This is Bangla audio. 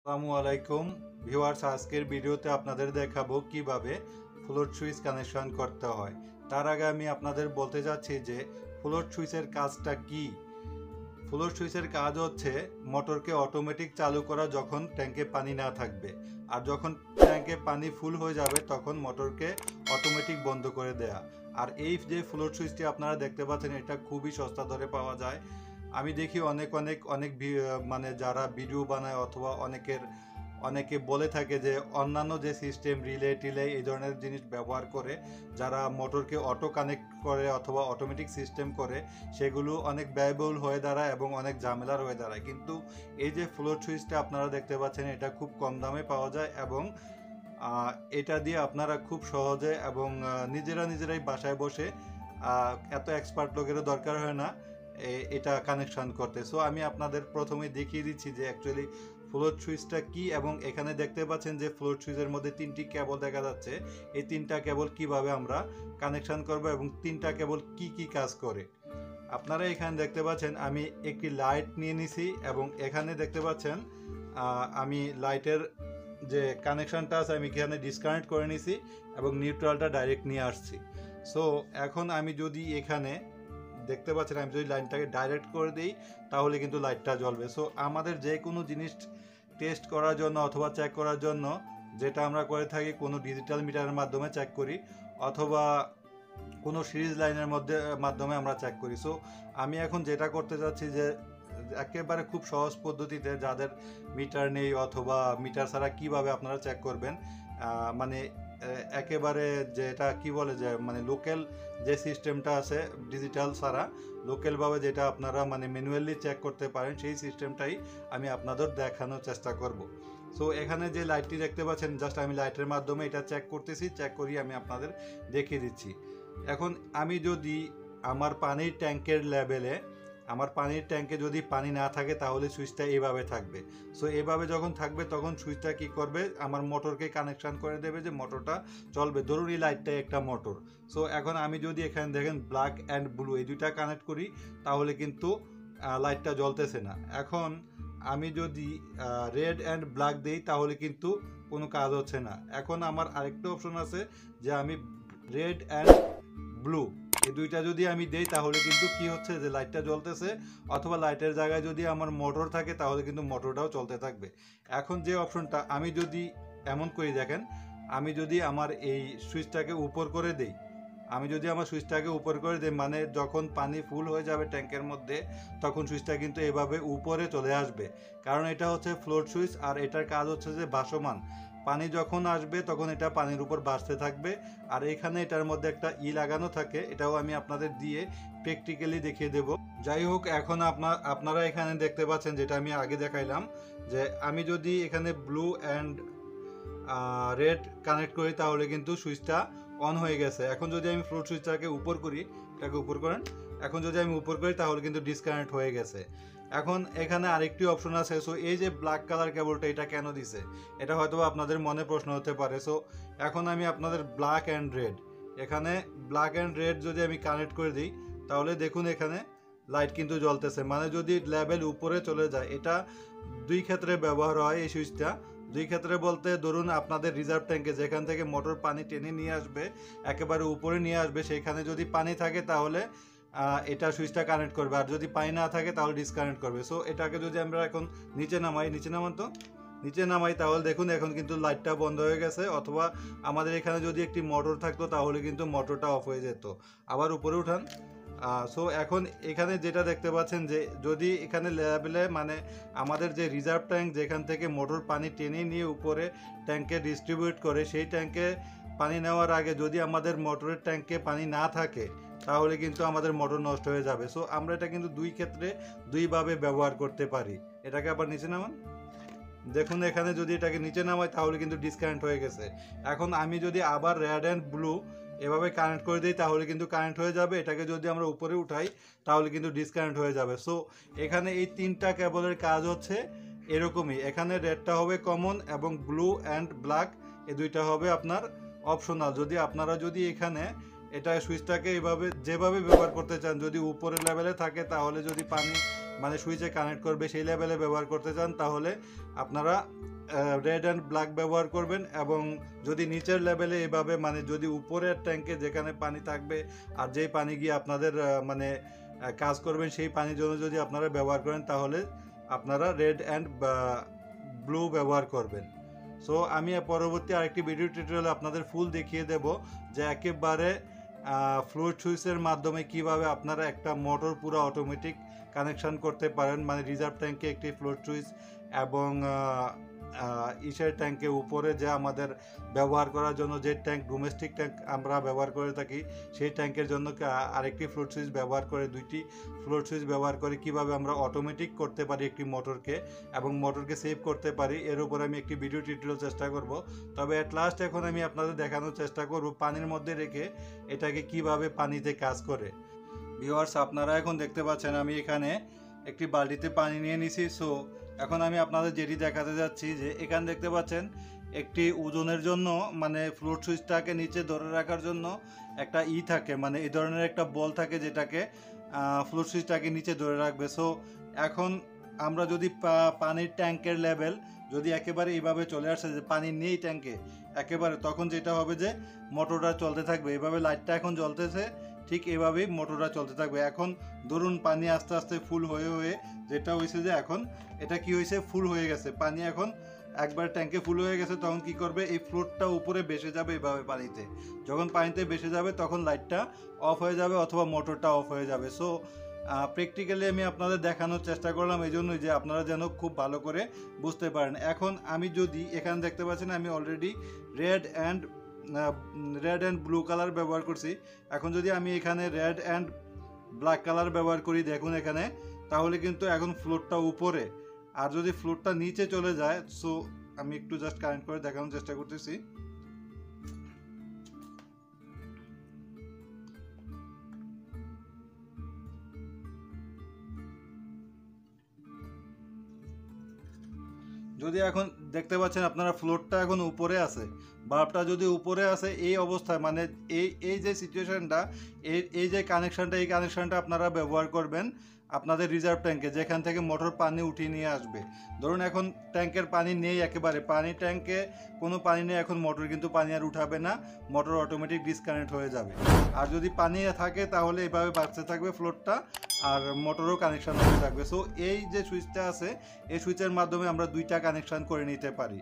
আসসালামু আলাইকুম ভিউয়ার্স, আজকের ভিডিওতে আপনাদের দেখাবো কিভাবে ফ্লোট সুইচ কানেকশন করতে হয়। তার আগে আমি আপনাদের বলতে যাচ্ছি যে ফ্লোট সুইচের কাজটা কি। ফ্লোট সুইচের কাজ হচ্ছে মোটরকে অটোমেটিক চালু করা যখন ট্যাঙ্কে পানি না থাকবে, আর যখন ট্যাঙ্কে পানি ফুল হয়ে যাবে তখন মোটরকে অটোমেটিক বন্ধ করে দেয়া। আর এই যে ফ্লোট সুইচটি আপনারা দেখতে পাচ্ছেন, এটা খুবই সস্তা দরে পাওয়া যায়। আমি দেখি অনেক মানে যারা ভিডিও বানায় অথবা অনেকে বলে থাকে যে অন্যান্য যে সিস্টেম রিলে টিলে এই ধরনের জিনিস ব্যবহার করে যারা মোটরকে অটো কানেক্ট করে অথবা অটোমেটিক সিস্টেম করে, সেগুলো অনেক ব্যয়বহুল হয়ে দাঁড়ায় এবং অনেক ঝামেলার হয়ে দাঁড়ায়। কিন্তু এই যে ফ্লোট সুইচটা আপনারা দেখতে পাচ্ছেন, এটা খুব কম দামে পাওয়া যায় এবং এটা দিয়ে আপনারা খুব সহজে এবং নিজেরাই বাসায় বসে এত এক্সপার্ট লোকেরও দরকার হয় না এটা কানেকশন করতে। সো আমি আপনাদের প্রথমে দেখিয়ে দিচ্ছি যে অ্যাকচুয়ালি ফ্লোট সুইচটা কি। এবং এখানে দেখতে পাচ্ছেন যে ফ্লোট সুইচের মধ্যে তিনটি কেবল দেখা যাচ্ছে। এই তিনটা কেবল কিভাবে আমরা কানেকশন করব এবং তিনটা কেবল কি কাজ করে আপনারা এখানে দেখতে পাচ্ছেন। আমি একটি লাইট নিয়ে নিছি এবং এখানে দেখতে পাচ্ছেন আমি লাইটের যে কানেকশনটা আছে আমি এখানে ডিসকানেক্ট করে নিছি এবং নিউট্রালটা ডাইরেক্ট নিয়ে আসছি। সো এখন আমি যদি এখানে দেখতে পাচ্ছেন, আমি যদি লাইনটাকে ডাইরেক্ট করে দিই তাহলে কিন্তু লাইটটা জ্বলবে। সো আমাদের যে কোনো জিনিস টেস্ট করার জন্য অথবা চেক করার জন্য যেটা আমরা করে থাকি, কোনো ডিজিটাল মিটারের মাধ্যমে চেক করি অথবা কোনো সিরিজ লাইনের মাধ্যমে আমরা চেক করি। সো আমি এখন যেটা করতে যাচ্ছি যে একেবারে খুব সহজ পদ্ধতিতে, যাদের মিটার নেই অথবা মিটার ছাড়া কিভাবে আপনারা চেক করবেন, মানে একেবারে যেটা কি বলে যে মানে লোকাল যে সিস্টেমটা আছে ডিজিটাল ছাড়া লোকালভাবে যেটা আপনারা মানে ম্যানুয়ালি চেক করতে পারেন, সেই সিস্টেমটাই আমি আপনাদের দেখানোর চেষ্টা করব। সো এখানে যে লাইটটি দেখতে পাচ্ছেন, জাস্ট আমি লাইটের মাধ্যমে এটা চেক করতেছি, চেক করি আমি আপনাদের দেখিয়ে দিচ্ছি। এখন আমি যদি আমার পানির ট্যাঙ্কের লেভেলে, আমার পানির ট্যাঙ্কে যদি পানি না থাকে তাহলে সুইচটা এভাবে থাকবে। সো এভাবে যখন থাকবে তখন সুইচটা কি করবে, আমার মোটরকে কানেকশন করে দেবে যে মোটরটা চলবে। ধরুন এই লাইটটা একটা মোটর। সো এখন আমি যদি এখানে দেখেন ব্ল্যাক অ্যান্ড ব্লু এই দুইটা কানেক্ট করি তাহলে কিন্তু লাইটটা জ্বলতেছে না। এখন আমি যদি রেড অ্যান্ড ব্ল্যাক দিই তাহলে কিন্তু কোনো কাজ হচ্ছে না। এখন আমার আরেকটা অপশন আছে যে আমি রেড অ্যান্ড ব্লু এই দুইটা যদি আমি দেই তাহলে কিন্তু কি হচ্ছে যে লাইটটা জ্বলতেছে, অথবা লাইটের জায়গায় যদি আমার মোটর থাকে তাহলে কিন্তু মোটরটাও চলতে থাকবে। এখন যে অপশনটা আমি যদি এমন করি, দেখেন আমি যদি আমার এই সুইচটাকে উপর করে দেই, মানে যখন পানি ফুল হয়ে যাবে ট্যাঙ্কের মধ্যে তখন সুইচটা কিন্তু এভাবে উপরে চলে আসবে, কারণ এটা হচ্ছে ফ্লোট সুইচ আর এটার কাজ হচ্ছে যে ভাসমান পানি যখন আসবে তখন এটা পানির উপর ভাসতে থাকবে। আর এখানে এটার মধ্যে একটা লাগানো থাকে, এটাও আমি আপনাদের দিয়ে প্র্যাকটিক্যালি দেখিয়ে দেব। যাই হোক, এখন আপনারা এখানে দেখতে পাচ্ছেন যেটা আমি আগে দেখাইলাম, যে আমি যদি এখানে ব্লু অ্যান্ড রেড কানেক্ট করি তাহলে কিন্তু সুইচটা অন হয়ে গেছে। এখন যদি আমি ফ্লোট সুইচটাকে উপর করি, এটাকে উপর করেন, এখন যদি আমি উপর করি তাহলে কিন্তু ডিসকানেক্ট হয়ে গেছে। এখন এখানে আরেকটি অপশন আছে। সো এই যে ব্ল্যাক কালার কেবলটা এটা কেন দিছে, এটা হয়তো আপনাদের মনে প্রশ্ন হতে পারে। সো এখন আমি আপনাদের ব্ল্যাক অ্যান্ড রেড, এখানে ব্ল্যাক অ্যান্ড রেড যদি আমি কানেক্ট করে দিই তাহলে দেখুন এখানে লাইট কিন্তু জ্বলতেছে। মানে যদি লেভেল উপরে চলে যায়, এটা দুই ক্ষেত্রে ব্যবহার হয় এই সুইচটা। দুই ক্ষেত্রে বলতে, ধরুন আপনাদের রিজার্ভ ট্যাঙ্কে যেখান থেকে মোটর পানি টেনে নিয়ে আসবে একেবারে উপরে নিয়ে আসবে, সেখানে যদি পানি থাকে তাহলে এটা সুইচটা কানেক্ট করবে, আর যদি পানি না থাকে তাহলে ডিসকানেক্ট করবে। সো এটাকে যদি আমরা এখন নিচে নামাই তাহলে দেখুন এখন কিন্তু লাইটটা বন্ধ হয়ে গেছে। অথবা আমাদের এখানে যদি একটি মোটর থাকতো তাহলে কিন্তু মোটরটা অফ হয়ে যেত। আবার উপরে উঠান। সো এখন এখানে যেটা দেখতে পাচ্ছেন যে যদি এখানে লেভেলে মানে আমাদের যে রিজার্ভ ট্যাঙ্ক যেখান থেকে মোটর পানি টেনে নিয়ে উপরে ট্যাঙ্কে ডিস্ট্রিবিউট করে, সেই ট্যাঙ্কে পানি নেওয়ার আগে যদি আমাদের মোটরের ট্যাঙ্কে পানি না থাকে তাহলে কিন্তু আমাদের মোটর নষ্ট হয়ে যাবে। সো আমরা এটা কিন্তু দুই ক্ষেত্রে দুইভাবে ব্যবহার করতে পারি। এটাকে আবার নিচে নামান, দেখুন এখানে যদি এটাকে নিচে নামাই তাহলে কিন্তু ডিসকানেক্ট হয়ে গেছে। এখন আমি যদি আবার রেড অ্যান্ড ব্লু এভাবে কানেক্ট করে দিই তাহলে কিন্তু কানেক্ট হয়ে যাবে। এটাকে যদি আমরা উপরে উঠাই তাহলে কিন্তু ডিসকানেক্ট হয়ে যাবে। সো এখানে এই তিনটা কেবলের কাজ হচ্ছে এরকমই। এখানে রেডটা হবে কমন এবং ব্লু অ্যান্ড ব্ল্যাক এই দুইটা হবে আপনার অপশনাল। যদি আপনারা এখানে এটা সুইচটাকে যেভাবে ব্যবহার করতে চান, যদি উপরের লেভেলে থাকে তাহলে যদি পানি মানে সুইচে কানেক্ট করবে সেই লেভেলে ব্যবহার করতে চান তাহলে আপনারা রেড অ্যান্ড ব্ল্যাক ব্যবহার করবেন। এবং যদি নিচের লেভেলে এভাবে মানে যদি উপরের ট্যাঙ্কে যেখানে পানি থাকবে আর যেই পানি গিয়ে আপনাদের মানে কাজ করবেন সেই পানির জন্য যদি আপনারা ব্যবহার করেন তাহলে আপনারা রেড অ্যান্ড ব্লু ব্যবহার করবেন। সো আমি পরবর্তী আরেকটি ভিডিও টিউটোরিয়ালে আপনাদের ফুল দেখিয়ে দেব যে একেবারে ফ্লোট সুইচের মাধ্যমে কিভাবে আপনারা একটা মোটর পুরো অটোমেটিক কানেকশন করতে পারেন, মানে রিজার্ভ ট্যাঙ্কে একটি ফ্লোট সুইচ এবং ইসের ট্যাঙ্কে উপরে যে আমাদের ব্যবহার করার জন্য যে ট্যাঙ্ক ডোমেস্টিক ট্যাঙ্ক আমরা ব্যবহার করে থাকি সেই ট্যাঙ্কের জন্য আরেকটি ফ্লোট সুইচ ব্যবহার করে, দুইটি ফ্লোট সুইচ ব্যবহার করে কিভাবে আমরা অটোমেটিক করতে পারি একটি মোটরকে এবং মোটরকে সেভ করতে পারি, এর উপর আমি একটি ভিডিও টিউটোরিয়াল চেষ্টা করব। তবে এট লাস্ট এখন আমি আপনাদের দেখানোর চেষ্টা করব পানির মধ্যে রেখে এটাকে কিভাবে পানিতে কাজ করে। ভিউয়ার্স, আপনারা এখন দেখতে পাচ্ছেন আমি এখানে একটি বালতিতে পানি নিয়ে নিছি। সো এখন আমি আপনাদের যেটি দেখাতে যাচ্ছি যে এখানে দেখতে পাচ্ছেন একটি ওজনের জন্য মানে ফ্লোট সুইচটাকে নিচে ধরে রাখার জন্য একটা থাকে, মানে এই ধরনের একটা বল থাকে যেটাকে ফ্লোট সুইচটাকে নিচে ধরে রাখবে। সো এখন আমরা যদি পানির ট্যাঙ্কের লেভেল যদি একেবারে এইভাবে চলে আসে যে পানি নেই ট্যাঙ্কে একেবারে, তখন যেটা হবে যে মোটরটা চলতে থাকবে, এইভাবে লাইটটা এখন জ্বলতেছে ঠিক এভাবেই মোটরটা চলতে থাকবে। এখন ধরুন পানি আস্তে আস্তে ফুল হয়ে হয়ে যেটা হয়েছে যে এখন এটা কি হয়েছে, ফুল হয়ে গেছে পানি, এখন একবার ট্যাঙ্কে ফুল হয়ে গেছে তখন কি করবে এই ফ্লোটটা উপরে ভেসে যাবে এভাবে পানিতে, যখন পানিতে ভেসে যাবে তখন লাইটটা অফ হয়ে যাবে অথবা মোটরটা অফ হয়ে যাবে। সো প্র্যাকটিক্যালি আমি আপনাদের দেখানোর চেষ্টা করলাম এই জন্যই যে আপনারা যেন খুব ভালো করে বুঝতে পারেন। এখন আমি যদি এখানে দেখতে পাচ্ছেন আমি already red and blue colour ব্যবহার করছি, এখন যদি আমি এখানে রেড অ্যান্ড ব্ল্যাক কালার ব্যবহার করি দেখুন এখানে, তাহলে কিন্তু এখন ফ্লোটটা উপরে আর যদি ফ্লোটটা নিচে চলে যায়, সো আমি একটু জাস্ট কানেক্ট করে দেখানোর চেষ্টা করতেছি। যদি এখন দেখতে পাচ্ছেন আপনারা ফ্লোটটা এখন উপরে আছে, বাল্বটা যদি উপরে আছে এই অবস্থায় মানে এই যে সিচুয়েশনটা এই যে কানেকশনটা এই কানেকশনটা আপনারা ব্যবহার করবেন আপনাদের রিজার্ভ ট্যাঙ্কে যেখান থেকে মোটর পানি উঠিয়ে নিয়ে আসবে। ধরুন এখন ট্যাঙ্কের পানি নেই, একেবারে পানি ট্যাঙ্কে কোনো পানি নেই, এখন মোটর কিন্তু পানি আর উঠাবে না, মোটর অটোমেটিক ডিসকানেক্ট হয়ে যাবে। আর যদি পানি থাকে তাহলে এভাবে বাড়তে থাকবে ফ্লোটটা আর মোটরও কানেকশন হতে থাকবে। সো এই যে সুইচটা আছে এই সুইচের মাধ্যমে আমরা দুইটা কানেকশন করে নিতে পারি।